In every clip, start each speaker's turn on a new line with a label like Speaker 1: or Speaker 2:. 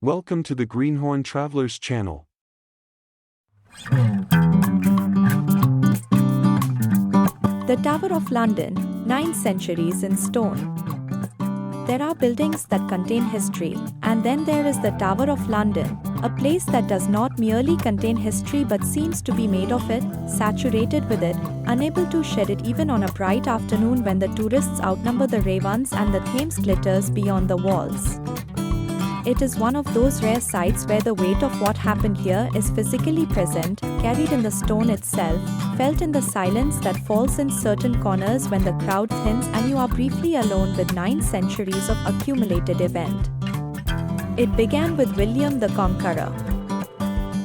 Speaker 1: Welcome to the Greenhorn Travelers channel.
Speaker 2: The Tower of London, 9 centuries in stone. There are buildings that contain history, and then there is the Tower of London, a place that does not merely contain history but seems to be made of it, saturated with it, unable to shed it even on a bright afternoon when the tourists outnumber the ravens and the Thames glitters beyond the walls. It is one of those rare sites where the weight of what happened here is physically present, carried in the stone itself, felt in the silence that falls in certain corners when the crowd thins and you are briefly alone with 9 centuries of accumulated event. It began with William the Conqueror.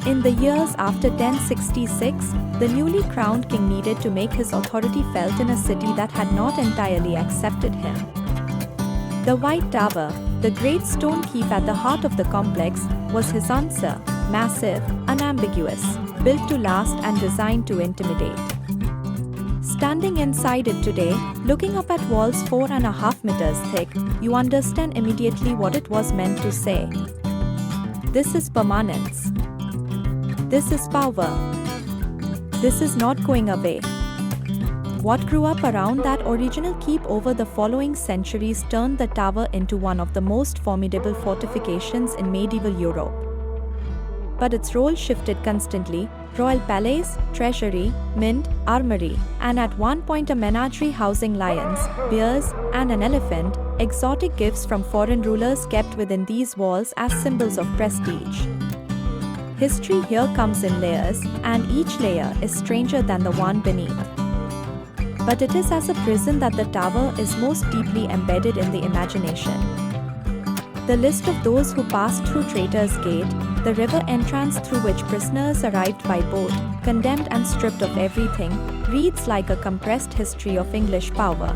Speaker 2: In the years after 1066, the newly crowned king needed to make his authority felt in a city that had not entirely accepted him. The White Tower, the great stone keep at the heart of the complex, was his answer, massive, unambiguous, built to last and designed to intimidate. Standing inside it today, looking up at walls 4.5 meters thick, you understand immediately what it was meant to say. This is permanence. This is power. This is not going away. What grew up around that original keep over the following centuries turned the tower into one of the most formidable fortifications in medieval Europe. But its role shifted constantly: royal palace, treasury, mint, armory, and at one point a menagerie housing lions, bears, and an elephant, exotic gifts from foreign rulers kept within these walls as symbols of prestige. History here comes in layers, and each layer is stranger than the one beneath. But it is as a prison that the tower is most deeply embedded in the imagination. The list of those who passed through Traitor's Gate, the river entrance through which prisoners arrived by boat, condemned and stripped of everything, reads like a compressed history of English power.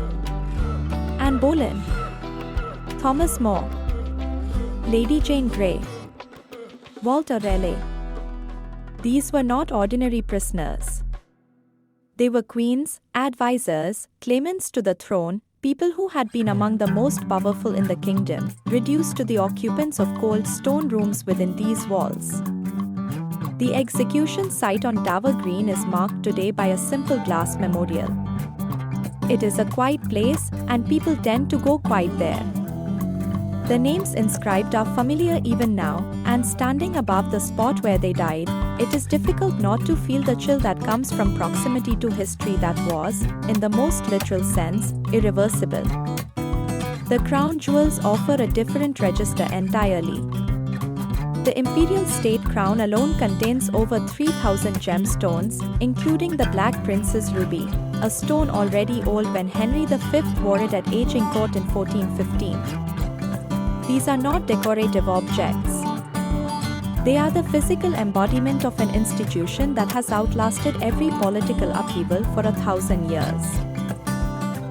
Speaker 2: Anne Boleyn, Thomas More, Lady Jane Grey, Walter Raleigh. These were not ordinary prisoners. They were queens, advisors, claimants to the throne, people who had been among the most powerful in the kingdom, reduced to the occupants of cold stone rooms within these walls. The execution site on Tower Green is marked today by a simple glass memorial. It is a quiet place, and people tend to go quiet there. The names inscribed are familiar even now, and standing above the spot where they died, it is difficult not to feel the chill that comes from proximity to history that was, in the most literal sense, irreversible. The crown jewels offer a different register entirely. The imperial state crown alone contains over 3,000 gemstones, including the Black Prince's ruby, a stone already old when Henry V wore it at Aging Court in 1415. These are not decorative objects. They are the physical embodiment of an institution that has outlasted every political upheaval for 1,000 years.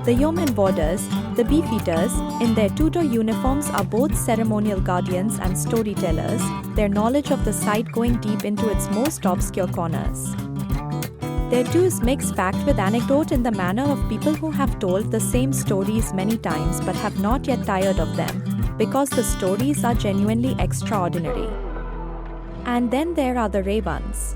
Speaker 2: The yeoman warders, the beefeaters, in their Tudor uniforms are both ceremonial guardians and storytellers, their knowledge of the site going deep into its most obscure corners. Their dues mix fact with anecdote in the manner of people who have told the same stories many times but have not yet tired of them, because the stories are genuinely extraordinary. And then there are the ravens.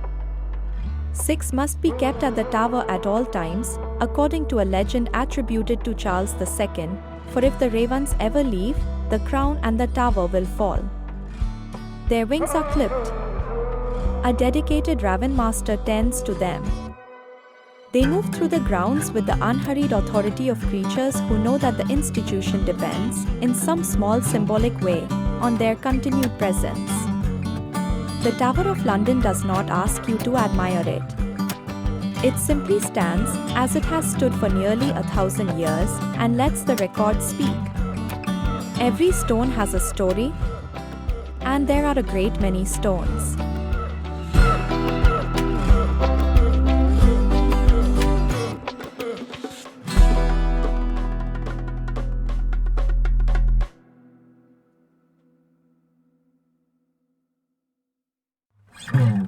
Speaker 2: 6 must be kept at the tower at all times, according to a legend attributed to Charles II, for if the ravens ever leave, the crown and the tower will fall. Their wings are clipped. A dedicated raven master tends to them. They move through the grounds with the unhurried authority of creatures who know that the institution depends, in some small symbolic way, on their continued presence. The Tower of London does not ask you to admire it. It simply stands, as it has stood for nearly 1,000 years, and lets the record speak. Every stone has a story, and there are a great many stones.
Speaker 3: Hmm.